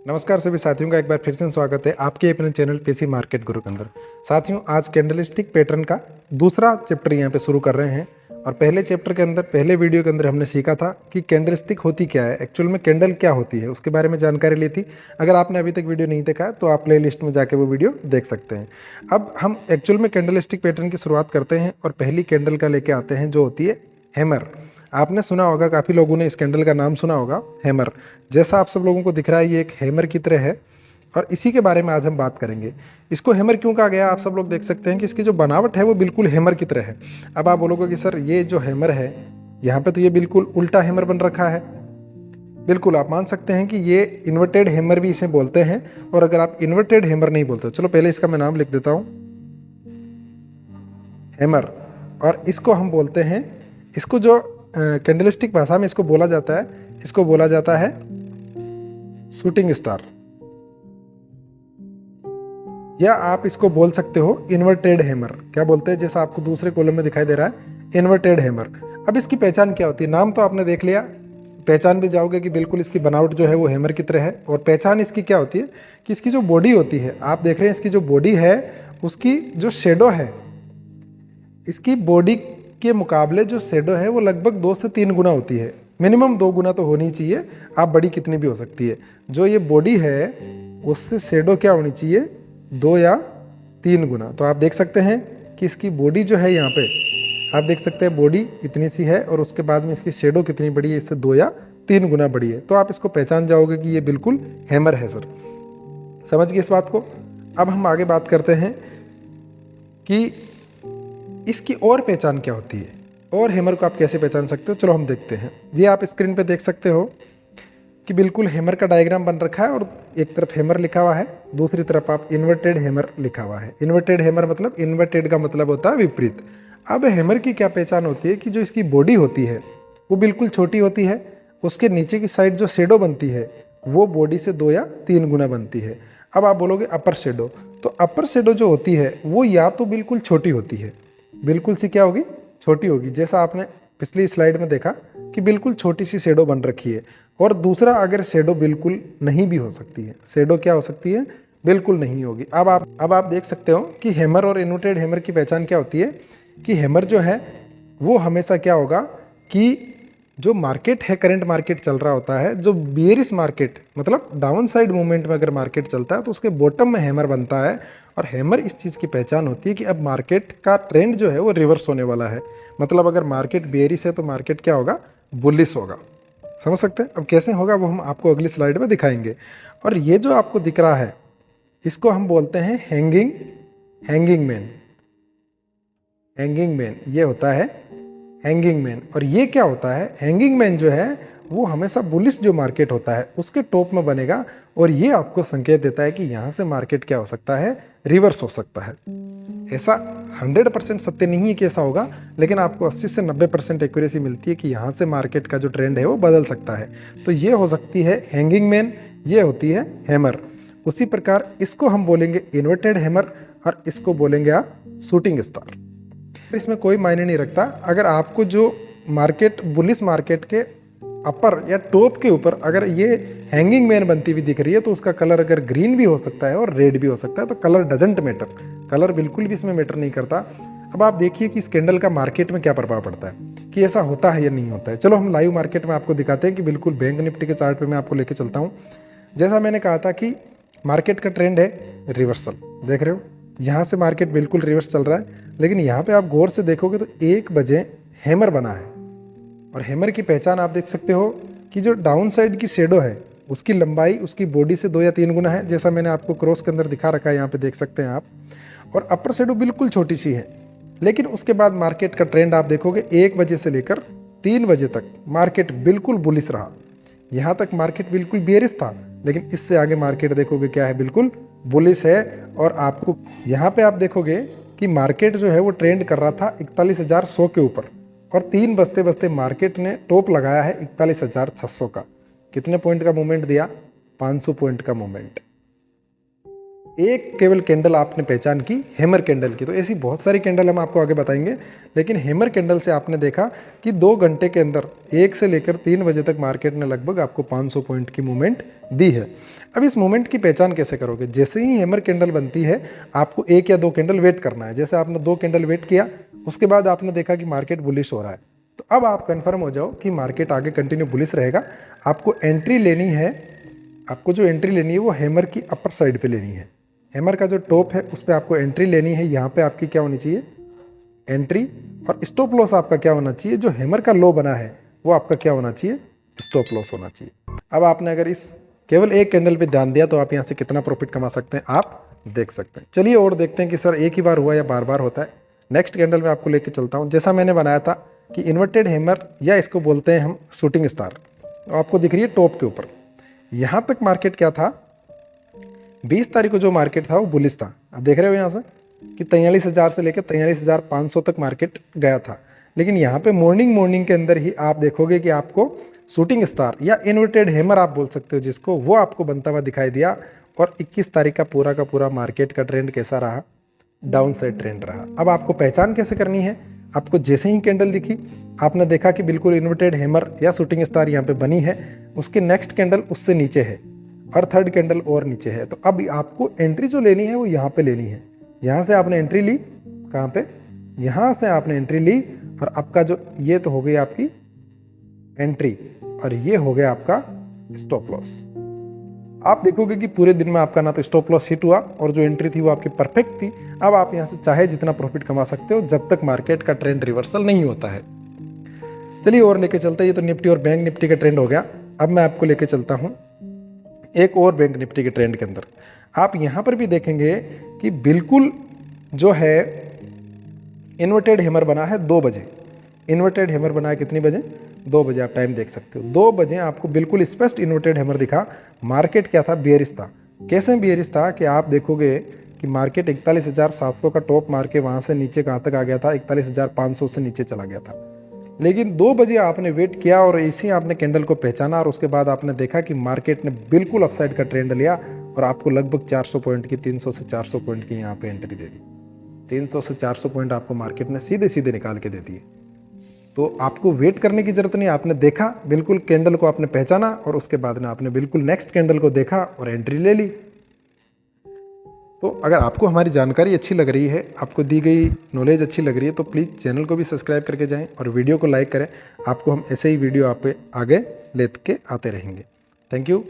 नमस्कार सभी साथियों का एक बार फिर से स्वागत है आपके अपने चैनल पीसी मार्केट गुरु के अंदर। साथियों, आज कैंडलस्टिक पैटर्न का दूसरा चैप्टर यहाँ पे शुरू कर रहे हैं। और पहले चैप्टर के अंदर, पहले वीडियो के अंदर हमने सीखा था कि कैंडलस्टिक होती क्या है, एक्चुअल में कैंडल क्या होती है, उसके बारे में जानकारी ली थी। अगर आपने अभी तक वीडियो नहीं देखा है तो आप प्ले लिस्ट में जाके वो वीडियो देख सकते हैं। अब हम एक्चुअल में कैंडलस्टिक पैटर्न की शुरुआत करते हैं और पहली कैंडल का लेके आते हैं जो होती है हैमर। आपने सुना होगा, काफ़ी लोगों ने इस कैंडल का नाम सुना होगा, हैमर। जैसा आप सब लोगों को दिख रहा है ये एक हैमर की तरह है और इसी के बारे में आज हम बात करेंगे। इसको हैमर क्यों कहा गया, आप सब लोग देख सकते हैं कि इसकी जो बनावट है वो बिल्कुल हैमर की तरह है। अब आप बोलोगे कि सर ये जो हैमर है यहाँ पे तो ये बिल्कुल उल्टा हैमर बन रखा है। बिल्कुल आप मान सकते हैं कि ये इन्वर्टेड हैमर भी इसे बोलते हैं। और अगर आप इन्वर्टेड हैमर नहीं बोलते, चलो पहले इसका मैं नाम लिख देता हूँ, हैमर। और इसको हम बोलते हैं, इसको जो कैंडलस्टिक भाषा में इसको बोला जाता है, इसको बोला जाता है शूटिंग स्टार, या आप इसको बोल सकते हो इन्वर्टेड हैमर। क्या बोलते हैं, जैसा आपको दूसरे कॉलम में दिखाई दे रहा है, इन्वर्टेड हैमर। अब इसकी पहचान क्या होती है, नाम तो आपने देख लिया, पहचान भी जाओगे कि बिल्कुल इसकी बनावट जो है वो हैमर की तरह है। और पहचान इसकी क्या होती है कि इसकी जो बॉडी होती है, आप देख रहे हैं इसकी जो बॉडी है उसकी जो शेडो है, इसकी बॉडी के मुकाबले जो शेडो है वो लगभग 2 से 3 गुना होती है। मिनिमम 2 गुना तो होनी चाहिए, आप बड़ी कितनी भी हो सकती है। जो ये बॉडी है उससे शेडो क्या होनी चाहिए, 2 या 3 गुना। तो आप देख सकते हैं कि इसकी बॉडी जो है, यहाँ पे आप देख सकते हैं बॉडी इतनी सी है और उसके बाद में इसकी शेडो कितनी बड़ी है, इससे 2 या 3 गुना बड़ी है। तो आप इसको पहचान जाओगे कि ये बिल्कुल हैमर है। सर समझ गए इस बात को। अब हम आगे बात करते हैं कि इसकी और पहचान क्या होती है और हैमर को आप कैसे पहचान सकते हो। चलो हम देखते हैं। ये आप स्क्रीन पे देख सकते हो कि बिल्कुल हैमर का डायग्राम बन रखा है और एक तरफ हैमर लिखा हुआ है, दूसरी तरफ आप इन्वर्टेड हैमर लिखा हुआ है। इन्वर्टेड हैमर मतलब, इन्वर्टेड का मतलब होता है विपरीत। अब हैमर की क्या पहचान होती है कि जो इसकी बॉडी होती है वो बिल्कुल छोटी होती है, उसके नीचे की साइड जो शेडो बनती है वो बॉडी से 2 या 3 गुना बनती है। अब आप बोलोगे अपर शेडो, तो अपर शेडो जो होती है वो या तो बिल्कुल छोटी होती है, बिल्कुल सी क्या होगी, छोटी होगी, जैसा आपने पिछली स्लाइड में देखा कि बिल्कुल छोटी सी शेडो बन रखी है। और दूसरा, अगर शेडो बिल्कुल नहीं भी हो सकती है, शेडो क्या हो सकती है, बिल्कुल नहीं होगी। अब आप देख सकते हो कि हैमर और इन्वर्टेड हैमर की पहचान क्या होती है कि हैमर जो है वो हमेशा क्या होगा कि जो मार्केट है, करंट मार्केट चल रहा होता है, जो बियरिश मार्केट मतलब डाउन साइड मूवमेंट में अगर मार्केट चलता है तो उसके बॉटम में हैमर बनता है। और हैमर इस चीज़ की पहचान होती है कि अब मार्केट का ट्रेंड जो है वो रिवर्स होने वाला है। मतलब अगर मार्केट बेयरिश है तो मार्केट क्या होगा, बुलिश होगा। समझ सकते हैं। अब कैसे होगा वो हम आपको अगली स्लाइड में दिखाएंगे। और ये जो आपको दिख रहा है इसको हम बोलते हैं हैंगिंग मैन। हैंगिंग मैन ये होता है हैंगिंग मैन। और ये क्या होता है, हैंगिंग मैन जो है वो हमेशा बुलिश जो मार्केट होता है उसके टॉप में बनेगा। और ये आपको संकेत देता है कि यहाँ से मार्केट क्या हो सकता है, रिवर्स हो सकता है। ऐसा 100% सत्य नहीं है कि ऐसा होगा, लेकिन आपको 80 से 90% एक्यूरेसी मिलती है कि यहाँ से मार्केट का जो ट्रेंड है वो बदल सकता है। तो ये हो सकती है हैंगिंग मैन, ये होती है हैमर। उसी प्रकार इसको हम बोलेंगे इन्वर्टेड हैमर और इसको बोलेंगे आप शूटिंग स्टार। इसमें कोई मायने नहीं रखता, अगर आपको जो मार्केट, बुलिश मार्केट के अपर या टॉप के ऊपर अगर ये हैंगिंग मैन बनती हुई दिख रही है तो उसका कलर अगर ग्रीन भी हो सकता है और रेड भी हो सकता है। तो कलर डजंट मैटर, कलर बिल्कुल भी इसमें मैटर नहीं करता। अब आप देखिए कि इस कैंडल का मार्केट में क्या प्रभाव पड़ता है, कि ऐसा होता है या नहीं होता है। चलो हम लाइव मार्केट में आपको दिखाते हैं कि बिल्कुल बैंक निफ्टी के चार्ट पर मैं आपको लेके चलता हूँ। जैसा मैंने कहा था कि मार्केट का ट्रेंड है रिवर्सल, देख रहे हो यहाँ से मार्केट बिल्कुल रिवर्स चल रहा है। लेकिन यहाँ पे आप गौर से देखोगे तो 1 बजे हैमर बना है। और हैमर की पहचान आप देख सकते हो कि जो डाउन साइड की शेडो है उसकी लंबाई उसकी बॉडी से 2 या 3 गुना है, जैसा मैंने आपको क्रॉस के अंदर दिखा रखा है, यहाँ पे देख सकते हैं आप। और अपर शेडो बिल्कुल छोटी सी है। लेकिन उसके बाद मार्केट का ट्रेंड आप देखोगे 1 बजे से लेकर 3 बजे तक मार्केट बिल्कुल बुलिश रहा। यहाँ तक मार्केट बिल्कुल बेयरिश था, लेकिन इससे आगे मार्केट देखोगे क्या है, बिल्कुल बुलिश है। और आपको यहाँ पे आप देखोगे कि मार्केट जो है वो ट्रेंड कर रहा था 41,100 के ऊपर, और 3 बजते बजते मार्केट ने टॉप लगाया है 41,600 का। कितने पॉइंट का मूवमेंट दिया, 500 पॉइंट का मूवमेंट। एक केवल कैंडल आपने पहचान की हैमर कैंडल की। तो ऐसी बहुत सारी कैंडल हम आपको आगे बताएंगे, लेकिन हैमर कैंडल से आपने देखा कि 2 घंटे के अंदर 1 से लेकर 3 बजे तक मार्केट ने लगभग आपको 500 पॉइंट की मूवमेंट दी है। अब इस मूवमेंट की पहचान कैसे करोगे? जैसे ही हैमर कैंडल बनती है आपको 1 या 2 कैंडल वेट करना है। जैसे आपने 2 कैंडल वेट किया, उसके बाद आपने देखा कि मार्केट बुलिश हो रहा है, तो अब आप कंफर्म हो जाओ कि मार्केट आगे कंटिन्यू बुलिश रहेगा। आपको एंट्री लेनी है, आपको जो एंट्री लेनी है वो हैमर की अपर साइड पे लेनी है। हैमर का जो टॉप है उस पर आपको एंट्री लेनी है। यहाँ पे आपकी क्या होनी चाहिए? एंट्री। और स्टॉप लॉस आपका क्या होना चाहिए? जो हैमर का लो बना है वो आपका क्या होना चाहिए? स्टॉप लॉस होना चाहिए। अब आपने अगर इस केवल एक कैंडल पे ध्यान दिया तो आप यहाँ से कितना प्रॉफिट कमा सकते हैं आप देख सकते हैं। चलिए और देखते हैं कि सर एक ही बार हुआ या बार बार होता है। नेक्स्ट कैंडल में आपको लेके चलता हूँ। जैसा मैंने बनाया था कि इन्वर्टेड हैमर या इसको बोलते हैं हम शूटिंग स्टार, तो आपको दिख रही है टॉप के ऊपर। यहाँ तक मार्केट क्या था? 20 तारीख को जो मार्केट था वो बुलिश था। आप देख रहे हो यहाँ से कि 43,000 से लेकर 43,500 तक मार्केट गया था। लेकिन यहाँ पे मॉर्निंग के अंदर ही आप देखोगे कि आपको शूटिंग स्टार या इन्वर्टेड हैमर आप बोल सकते हो जिसको, वो आपको बनता हुआ दिखाई दिया। और 21 तारीख का पूरा मार्केट का ट्रेंड कैसा रहा? डाउन साइड ट्रेंड रहा। अब आपको पहचान कैसे करनी है? आपको जैसे ही कैंडल दिखी, आपने देखा कि बिल्कुल इन्वर्टेड हैमर या शूटिंग स्टार यहाँ पे बनी है, उसके नेक्स्ट कैंडल उससे नीचे है और थर्ड कैंडल और नीचे है। तो अब आपको एंट्री जो लेनी है वो यहाँ पे लेनी है। यहाँ से आपने एंट्री ली, कहाँ पे? यहाँ से आपने एंट्री ली और आपका जो ये तो हो गई आपकी एंट्री और ये हो गया आपका स्टॉप लॉस। आप देखोगे कि पूरे दिन में आपका ना तो स्टॉप लॉस हिट हुआ और जो एंट्री थी वो आपकी परफेक्ट थी। अब आप यहाँ से चाहे जितना प्रॉफिट कमा सकते हो जब तक मार्केट का ट्रेंड रिवर्सल नहीं होता है। चलिए और लेके चलते हैं। ये तो निफ्टी और बैंक निफ्टी का ट्रेंड हो गया। अब मैं आपको लेके चलता हूँ एक और बैंक निफ्टी के ट्रेंड के अंदर। आप यहाँ पर भी देखेंगे कि बिल्कुल जो है इन्वर्टेड हैमर बना है 2 बजे। इन्वर्टेड हैमर बना है कितनी बजे? 2 बजे। आप टाइम देख सकते हो 2 बजे आपको बिल्कुल स्पष्ट इन्वर्टेड हैमर दिखा। मार्केट क्या था? बेयरिश था। कैसे बेयरिश था कि आप देखोगे कि मार्केट 41,700 का टॉप मार के वहाँ से नीचे कहाँ तक आ गया था? 41,500 से नीचे चला गया था। लेकिन 2 बजे आपने वेट किया और इसी आपने कैंडल को पहचाना और उसके बाद आपने देखा कि मार्केट ने बिल्कुल अपसाइड का ट्रेंड लिया और आपको लगभग 400 पॉइंट की, 300 से 400 पॉइंट की यहाँ पे एंट्री दे दी। 300 से 400 पॉइंट आपको मार्केट ने सीधे सीधे निकाल के दे दिए। तो आपको वेट करने की जरूरत नहीं। आपने देखा, बिल्कुल कैंडल को आपने पहचाना और उसके बाद में आपने बिल्कुल नेक्स्ट कैंडल को देखा और एंट्री ले ली। तो अगर आपको हमारी जानकारी अच्छी लग रही है, आपको दी गई नॉलेज अच्छी लग रही है, तो प्लीज़ चैनल को भी सब्सक्राइब करके जाएं और वीडियो को लाइक करें। आपको हम ऐसे ही वीडियो आप पे आगे लेके आते रहेंगे। Thank you.